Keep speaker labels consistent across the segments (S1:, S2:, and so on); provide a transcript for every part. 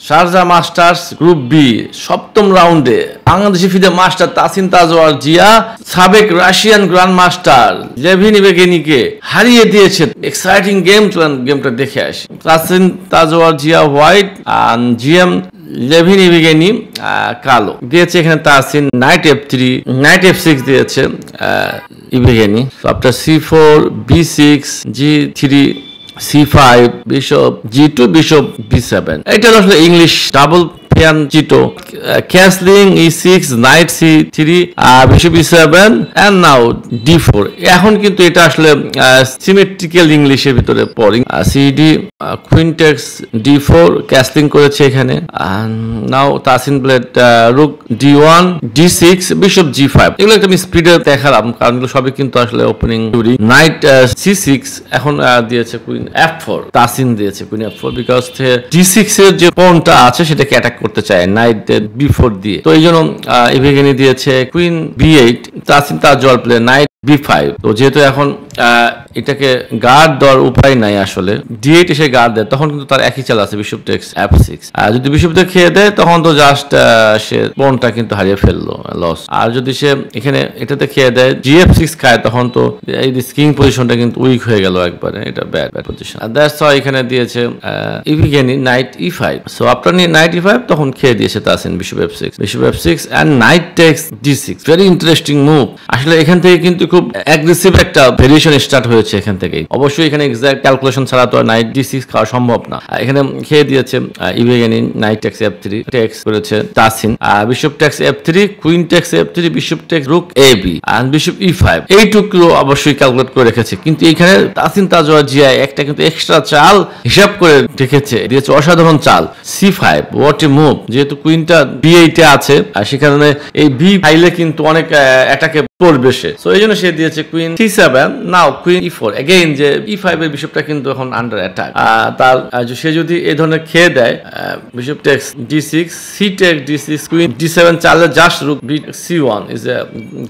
S1: Sharjah masters group B সপ্তম রাউন্ডে Bangladeshi FIDE master Tasin Tajwar Zia সাবেক রাশিয়ান গ্র্যান্ড মাস্টার লেভিন ইবেগেনিকে হারিয়ে দিয়েছে। এক্সাইটিং গেমটা দেখে আসি। তাসিন তাজওয়ার জিয়া হোয়াইট আর জিএম লেভিন ইবেগেনি কালো দিয়েছে। এখানে Tasin night F3 night F6 দিয়েছে ইবেগেনি। After C4 B6 G3 C5 bishop G2 bishop B7। এটা আসলে English double fianchetto castling E6 knight C3 bishop E7 and now D4। এখন কিন্তু এটা আসলে সিমেট্রিক্যাল ইংলিশের ভিতরে পড়ি। CD queen text D4 castling করেছে এখানে। Now Tasin played rook D1 D6 bishop G5। এগুলো একটা আমি স্পিডে দেখালাম কারণ এগুলো সবই কিন্তু আসলে ওপেনিং থিওরি। নাইট C6 এখন দিয়েছে কুইন F4। তাসিন দিয়েছে কুইন F4 বিকজ D6 এর যে পনটা আছে সেটাকে অ্যাটাক করতে চায় নাইট B4 দিয়ে। তো এই জন্য ইবেগেনি দিয়েছে queen B8। Tasin Tajwar play night B5। তো যেহেতু এখন এটাকে গার্ড দেওয়ার উপায় নাই আসলে D8 এসে গার্ড দেয় তখন কিন্তু তার একই চাল আছে বিশপ টেক্স F6। আর যদি বিশপ দিয়ে খেয়ে দেয় তখন তো জাস্ট সে পনটা কিন্তু হারিয়ে ফেললো লস। আর যদি সে এখানে এটাতে খেয়ে দেয় GF6 খায় তখন তো এই কিং পজিশনটা কিন্তু উইক হয়ে গেল একবারে। এটা ব্যাড পজিশন। আর দ্যাটস হোয়াই এখানে দিয়েছে ইবেগেনি knight E5। So after knight E5 তখন খেয়ে দিয়েছে Tasin bishop F6 and knight takes D6। Very interesting move. আসলে এখান থেকে কিন্তু খুব অ্যাগ্রেসিভ একটা ভেরিয়েশন স্টার্ট হয়েছে এখান থেকেই। অবশ্যই এখানে এক্সাক্ট ক্যালকুলেশন ছাড়া তো নাইট D6 খাওয়া সম্ভব না। এখানে খেয়ে দিয়েছে ইবেগেনি নাইট টেক্স F3 টেক্স করেছে Tasin bishop takes F3 queen takes F3 bishop takes rook AB আর বিশপ E5। এইটুকু অবশ্যই ক্যালকুলেট করে রেখেছে কিন্তু এখানে তাসিন তাজওয়ার জিয়া একটা কিন্তু এক্সট্রা চাল হিসাব করে রেখেছে দিয়েছে। অসাধারণ চাল C5 হোয়াট এ মুভ। যেহেতু কুইনটা B8 এ আছে আর সে কারণে এই B ফাইলে কিন্তু অনেক অ্যাটাকে পড়বে সে। সো এই জন্য সে দিয়েছে কুইন C7 নাও কুইন E4। এগেইন যে E5 এর বিশপটা কিন্তু এখন আন্ডার অ্যাটাক। তার সে যদি এই ধরনের খেয়ে দেয় bishop takes D6 C take D6 queen D7 চালে just rook C1 is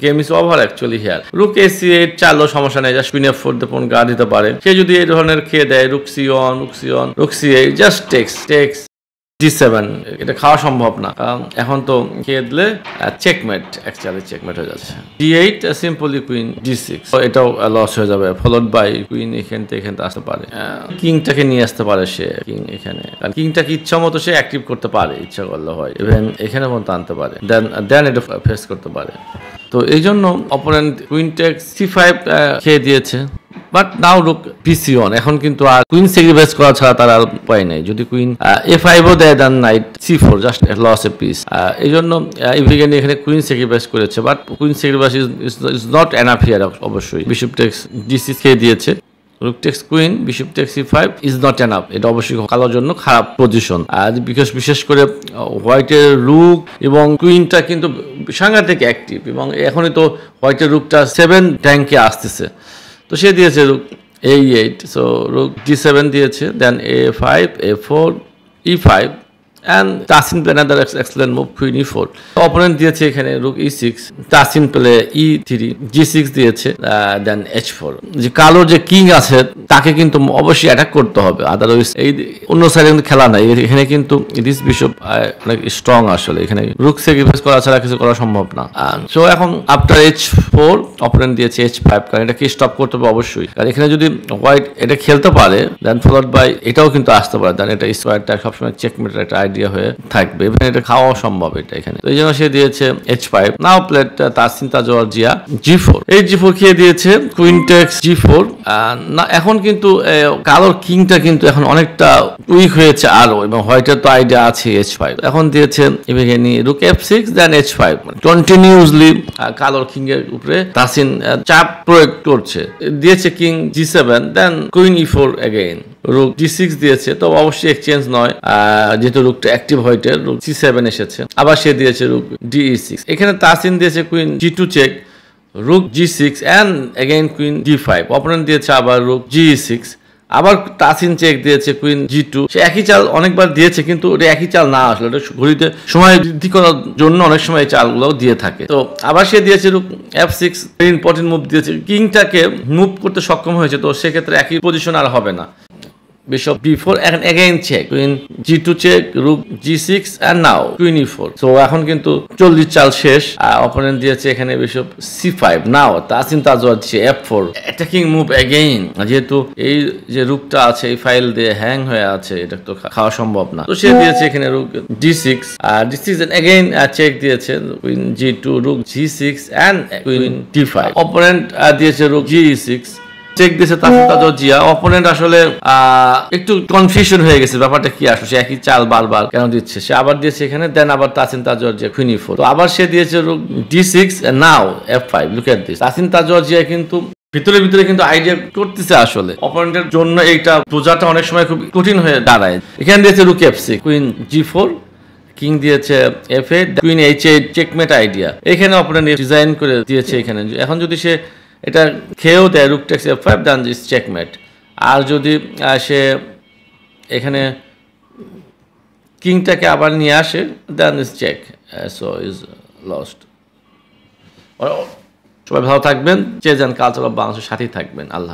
S1: game is over actually here. Rook A8 চালও সমস্যা নেই জাস্ট কুইন F4 দিয়ে পন গার্ড দিতে পারে। সে যদি এই ধরনের খেয়ে দেয় রুক C1 রুক C8 just text D7 এটা খাওয়া সম্ভব না। এখন তো খেয়ে দিলে চেকমেট অ্যাকচুয়ালি চেকমেট হয়ে যাচ্ছে। D8 সিম্পলি কুইন D6 এটাও লস হয়ে যাবে ফলোড বাই কুইন এখান থেকে আসতে পারে। কিংটাকে নিয়ে আসতে পারে সে কিং এখানে। কিংটাকে ইচ্ছা মতো সে অ্যাক্টিভ করতে পারে ইচ্ছা করলে হয়। ইভেন এখানে পর্যন্ত আনতে পারে দেন এটা ফেস করতে পারে। তো এই জন্য অপোনেন্ট কুইন টেক্স C5 খেয়ে দিয়েছে। But now rook PC1। এখন কিন্তু আর কুইন স্যাক্রিফাইস করা ছাড়া তার আর উপায় নেই। যদি কুইন A5 ও দেয় দেন night C4 just loss a piece. এই জন্য ইবেগেনি এখানে কুইন স্যাক্রিফাইস করেছে but queen sacrifice is not enough here. অবশ্যই বিশপ টেক্স D6 খেয়ে দিয়েছে। রুক text queen bishop text C5 is not enough. এটা অবশ্যই কালোর জন্য খারাপ পজিশন। আর বিশেষ করে হোয়াইটের রুক এবং কুইনটা কিন্তু সাংঘাতিক অ্যাক্টিভ এবং এখনই তো হোয়াইটের রুকটা 7 র্যাঙ্কে আসতেছে। তো সে দিয়েছে রুক A8। সো রুক D7 দিয়েছে দেন A5 A4 E5 and Tasin play another excellent move queen E4। Opponent দিয়েছে এখানে রুক E6 Tasin play E3 G6 দিয়েছে দেন H4। যে কালোর যে কিং আছে তাকে কিন্তু অবশ্যই অ্যাটাক করতে হবে আদারওয়াইজ এই অন্য সাইডে কিন্তু খেলা নাই। এখানে কিন্তু দিস বিশপ অনেক স্ট্রং আসলে এখানে রুক স্যাক্রিফাইস করা ছাড়া কিছু করা সম্ভব না। সো এখন আফটার H4 অপোনেন্ট দিয়েছে H5 কারণ এটাকে স্টপ করতে হবে অবশ্যই। কারণ এখানে যদি হোয়াইট এটা খেলতে পারে দেন ফলোড বাই এটাও কিন্তু আসতে পারে দেন এটা স্কোয়ারটা সবসময় চেকমেটের একটা আইডিয়া হয়ে থাকবে। এটা খাওয়া সম্ভব এটা এখানে। এই জন্য সে দিয়েছে H5। নাও প্লেট তাসিন তাজওয়ার জিয়া G4। এই G4 খেয়ে দিয়েছে কুইন টেক্স G4। না এখন কিন্তু কালোর কিংটা কিন্তু এখন অনেকটা উইক হয়েছে আরো এবং হোয়াইটের তো আইডিয়া আছে H5। এখন দিয়েছে ইবেগেনি রুক F6 দেন H5। কন্টিনিউসলি কালোর কিং এর উপরে তাসিন চাপ প্রয়োগ করছে। দিয়েছে king G7 then queen E4 again. Rook D6 দিয়েছে তো অবশ্যই এক্সচেঞ্জ নয় যেহেতু রুকটা অ্যাক্টিভ হোয়াইটের রুক C7 এসেছে। আবার সে দিয়েছে রুক DE6। এখানে তাসিন দিয়েছে queen G2 check rook G6 and again queen D5। Opponent দিয়েছে আবার রুক GE6 আবার তাসিন চেক দিয়েছে কুইন G2। সে একই চাল অনেকবার দিয়েছে কিন্তু ওটা একই চাল না আসলে ওটা ঘড়িতে সময় বৃদ্ধি করার জন্য অনেক সময় এই চালগুলো দিয়ে থাকে। তো আবার সে দিয়েছে রুক F6 ইম্পর্টেন্ট মুভ দিয়েছে কিংটাকে মুভ করতে সক্ষম হয়েছে। তো সেক্ষেত্রে একই পজিশন আর হবে না। bishop b4 and again check, queen g2 check, rook g6 and now queen e4. So এখন কিন্তু 40 চাল শেষ। অপোনেন্ট দিয়েছে এখানে bishop c5, নাও তাসিন তাজওয়ার দিচ্ছে f4, অ্যাটাকিং মুভ এগেইন। যেহেতু এই যে রুকটা আছে এই ফাইল দিয়ে হ্যাং হয়ে আছে, এটা তো খাওয়া সম্ভব না, তো সে দিয়েছে এখানে rook d6 d6 and again check দিয়েছে queen g2, rook g6 and queen d5। Opponent দিয়েছে রুক g6, চেক দিয়েছে তাসিন তাজওয়ার জিয়া। অপোনেন্ট আসলে একটু কনফিউশন হয়ে গেছে, ব্যাপারটা কি আসলে সে একই চাল বারবার কেন দিচ্ছে। সে আবার দিয়েছে এখানে, দেন আবার তাসিন তাজওয়ার জিয়া কুইন e4, তো আবার সে দিয়েছে রুক d6 now f5। Look at this, Tasin Tajwar Zia কিন্তু ভিতরে কিন্তু আইডিয়া করতেছে আসলে অপোনেন্টের জন্য এইটা বোঝাটা অনেক সময় খুব কঠিন হয়ে দাঁড়ায়। এখানে দিয়েছে রুক f6, কুইন g4, কিং দিয়েছে f8, queen h8, checkmate idea. এখানে অপোনেন্ট ডিজাইন করে দিয়েছে এখানে। এখন যদি সে এটা খেয়েও দেয় rook takes f5, then this checkmate. আর যদি সে এখানে কিংটাকে আবার নিয়ে আসে, then this check, so is lost. সবাই ভালো থাকবেন, চেজ অ্যান্ড কালচার অফ বাংলাদেশের সাথেই থাকবেন। আল্লাহ।